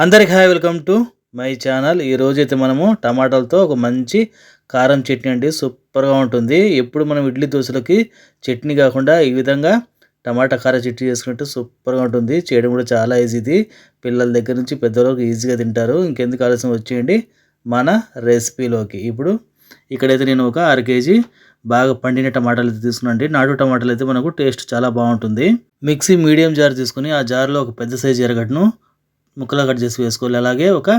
అందరికి hi, welcome to my channel. ఈరోజైతే మనము టమాటాలతో ఒక మంచి కారం చట్నీ అండి, సూపర్గా ఉంటుంది. ఎప్పుడు మనం ఇడ్లీ దోశలకి చట్నీ కాకుండా ఈ విధంగా టమాటా కారం చట్నీ చేసుకుంటే సూపర్గా ఉంటుంది. చేయడం కూడా చాలా ఈజీ. ఇది పిల్లల దగ్గర నుంచి పెద్దవాళ్ళకి ఈజీగా తింటారు. ఇంకెందుకు ఆలస్యం, వచ్చేయండి మన రెసిపీలోకి. ఇప్పుడు ఇక్కడైతే నేను ఒక 1/2 కేజీ బాగా పండిన టమాటాలు అయితే తీసుకున్నాండి. నాటు టమాటాలు అయితే మనకు టేస్ట్ చాలా బాగుంటుంది. మిక్సీ మీడియం జార్ తీసుకుని ఆ జార్లో ఒక పెద్ద సైజు ఎర్రగడ్డను ముక్కలా కట్ చేసి వేసుకోవాలి. అలాగే ఒక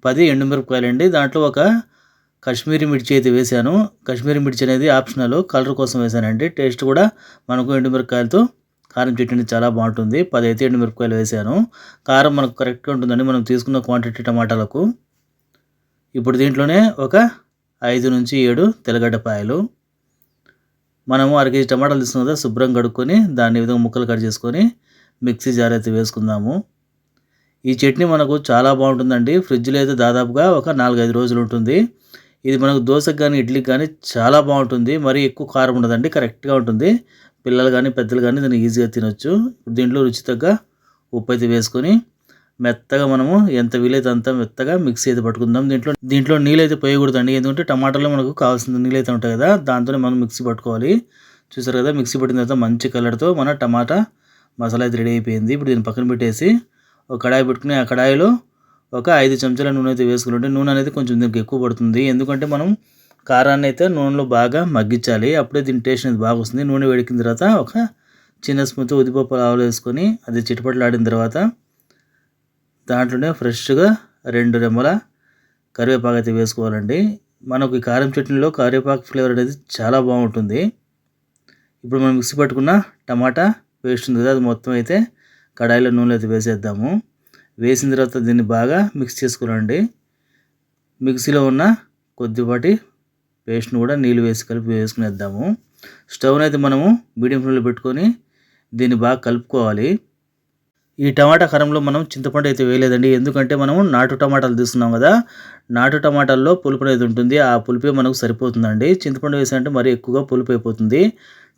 10 ఎండుమిరపకాయలండి. దాంట్లో ఒక కాశ్మీరీ మిర్చి అయితే వేసాను. కాశ్మీరీ మిర్చి అనేది ఆప్షనల్, కలర్ కోసం వేసానండి. టేస్ట్ కూడా మనకు ఎండుమిరపకాయలతో కారం చట్నీ చాలా బాగుంటుంది. 10 అయితే ఎండుమిరపకాయలు వేసాను. కారం మనకు కరెక్ట్గా ఉంటుందండి మనం తీసుకున్న క్వాంటిటీ టమాటాలకు. ఇప్పుడు దీంట్లోనే ఒక 5 నుంచి 7 తెల్లగడ్డపాయలు. మనము 1/2 కేజీ టమాటాలు తీసుకున్న కదా, శుభ్రం కడుక్కొని దాన్ని ఈ విధంగా ముక్కలు కట్ చేసుకొని మిక్సీ జార్ అయితే వేసుకుందాము. ఈ చట్నీ మనకు చాలా బాగుంటుందండి. ఫ్రిడ్జ్లో అయితే దాదాపుగా ఒక 4-5 రోజులు ఉంటుంది. ఇది మనకు దోశకు కానీ ఇడ్లీకి కానీ చాలా బాగుంటుంది. మరీ ఎక్కువ కారం ఉండదండి, కరెక్ట్గా ఉంటుంది. పిల్లలు కానీ పెద్దలు కానీ దీన్ని ఈజీగా తినొచ్చు. దీంట్లో రుచి తగ్గ ఉప్పు అయితే వేసుకొని మెత్తగా మనము ఎంత వీలైతే అంత మెత్తగా మిక్సీ అయితే పట్టుకుందాం. దీంట్లో నీళ్ళు అయితే పోయకూడదండి, ఎందుకంటే టమాటాలో మనకు కావాల్సిన నీళ్ళు అయితే ఉంటాయి కదా, దాంతోనే మనం మిక్సీ పట్టుకోవాలి. చూసారు కదా, మిక్సీ పట్టిన తర్వాత మంచి కలర్తో మన టమాటా మసాలా అయితే రెడీ అయిపోయింది. ఇప్పుడు దీన్ని పక్కన పెట్టేసి ఒక కడాయి పెట్టుకుని ఆ కడాయిలో ఒక 5 చెంచాల నూనె అయితే వేసుకుంటే, నూనె అనేది కొంచెం దీనికి ఎక్కువ పడుతుంది. ఎందుకంటే మనం కారాన్ని అయితే నూనెలో బాగా మగ్గించాలి, అప్పుడే దీని టేస్ట్ అనేది బాగా వస్తుంది. నూనె వేడికిన తర్వాత ఒక చిన్న స్పూన్తో ఉద్దిపప్పు ఆవాలు వేసుకొని అది చిటపటలాడిన తర్వాత దాంట్లోనే ఫ్రెష్గా 2 రెమ్మల కరివేపాకు అయితే వేసుకోవాలండి. మనకు ఈ కారం చట్నీలో కరివేపాకు ఫ్లేవర్ అనేది చాలా బాగుంటుంది. ఇప్పుడు మనం మిక్సీ పట్టుకున్న టమాటా పేస్ట్ ఉంది కదా, అది మొత్తం అయితే కడాయిలో నూనె అయితే వేసేద్దాము. వేసిన తర్వాత దీన్ని బాగా మిక్స్ చేసుకోవాలండి. మిక్సీలో ఉన్న కొద్దిపాటి పేస్ట్ను కూడా నీళ్ళు వేసి కలిపి వేసుకునేద్దాము. స్టవ్ని అయితే మనము మీడియం ఫ్లేమ్లో పెట్టుకొని దీన్ని బాగా కలుపుకోవాలి. ఈ టమాటా కారంలో మనం చింతపండు అయితే వేయలేదండి, ఎందుకంటే మనము నాటు టమాటాలు తీసుకున్నాం కదా, నాటు టమాటాల్లో పులుపు అనేది ఉంటుంది. ఆ పులుపే మనకు సరిపోతుందండి. చింతపండు వేసాలంటే మరీ ఎక్కువగా పులుపు అయిపోతుంది.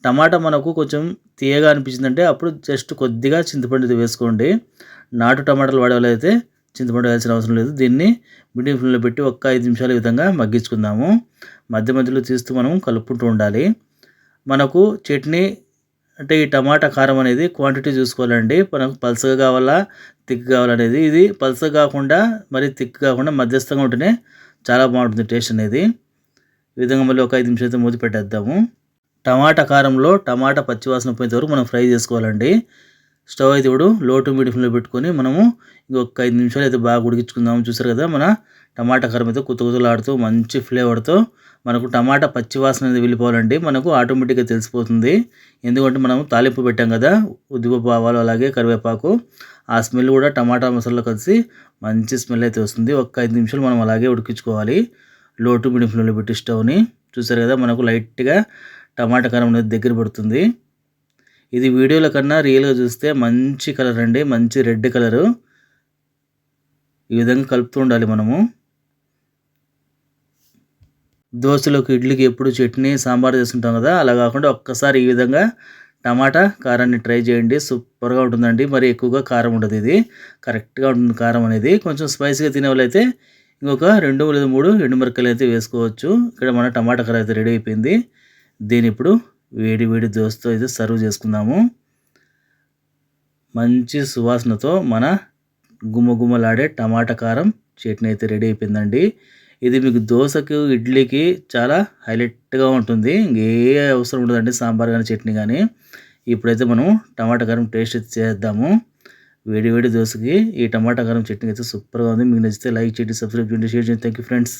టమాటా మనకు కొంచెం తీయగా అనిపించిందంటే అప్పుడు జస్ట్ కొద్దిగా చింతపండు అయితే వేసుకోండి. నాటు టమాటాలు వాడేవాళ్ళైతే చింతపండు వేయాల్సిన అవసరం లేదు. దీన్ని మీడియం ఫ్లేమ్లో పెట్టి ఒక్క 5 నిమిషాల విధంగా మగ్గించుకుందాము. మధ్య మధ్యలో తీస్తూ మనం కలుపుకుంటూ ఉండాలి. మనకు చట్నీ అంటే ఈ టమాటా కారం అనేది క్వాంటిటీ చూసుకోవాలండి. మనకు పల్సగా కావాలా థిక్ కావాలనేది. ఇది పల్సగా కాకుండా మరి థిక్ కాకుండా మధ్యస్థంగా ఉంటేనే చాలా బాగుంటుంది టేస్ట్ అనేది. ఈ విధంగా మళ్ళీ ఒక 5 నిమిషాలు అయితే మూత పెట్టేద్దాము. టమాటా కారంలో టమాటా పచ్చివాసన పోయేంత వరకు మనం ఫ్రై చేసుకోవాలండి. స్టవ్ అయితే ఇప్పుడు లో టు మీడియం ఫ్లేమ్లో పెట్టుకొని మనము ఇంకొక 5 నిమిషాలు అయితే బాగా ఉడికించుకుందాము. చూసారు కదా, మన టమాటా కారం అయితే కుతకుతలాడుతూ మంచి ఫ్లేవర్తో మనకు టమాటా పచ్చివాసన అనేది వెళ్ళిపోవాలండి. మనకు ఆటోమేటిక్గా తెలిసిపోతుంది, ఎందుకంటే మనము తాలింపు పెట్టాం కదా, ఉద్దిపప్పు ఆవాలు అలాగే కరివేపాకు, ఆ స్మెల్ కూడా టమాటా మసాలా కలిసి మంచి స్మెల్ అయితే వస్తుంది. ఒక 5 నిమిషాలు మనం అలాగే ఉడికించుకోవాలి లో టు మీడియం ఫ్లేమ్లో పెట్టి స్టవ్ని. చూసారు కదా, మనకు లైట్గా టమాటా కారం అనేది దగ్గర పడుతుంది. ఇది వీడియోల కన్నా రియల్గా చూస్తే మంచి కలర్ అండి, మంచి రెడ్ కలరు. ఈ విధంగా కలుపుతూ ఉండాలి మనము. దోశలోకి ఇడ్లీకి ఎప్పుడు చట్నీ సాంబార్ చేసుకుంటాం కదా, అలా కాకుండా ఒక్కసారి ఈ విధంగా టమాటా కారాన్ని ట్రై చేయండి, సూపర్గా ఉంటుందండి. మరి ఎక్కువగా కారం ఉండదు, ఇది కరెక్ట్గా ఉంటుంది కారం అనేది. కొంచెం స్పైసీగా తినే వాళ్ళైతే ఇంకొక 2 లేదా 3 ఎండుమిరపకాయలు అయితే వేసుకోవచ్చు. ఇక్కడ మన టమాటా కారం అయితే రెడీ అయిపోయింది. దీని ఇప్పుడు వేడి వేడి దోశతో అయితే సర్వ్ చేసుకుందాము. మంచి సువాసనతో మన గుమ్మగుమ్మలాడే టమాటా కారం చట్నీ అయితే రెడీ అయిపోయిందండి. ఇది మీకు దోశకు ఇడ్లీకి చాలా హైలైట్గా ఉంటుంది. ఇంకే అవసరం ఉండదండి సాంబార్ కానీ చట్నీ కానీ. ఇప్పుడైతే మనం టమాటా కారం టేస్ట్ అయితే చేద్దాము. వేడి వేడి దోశకి ఈ టమాటా కారం చట్నీ అయితే సూపర్గా ఉంది. మీకు నచ్చితే లైక్ చేయండి, సబ్స్క్రైబ్ చేయండి, షేర్ చేయండి. Thank you friends.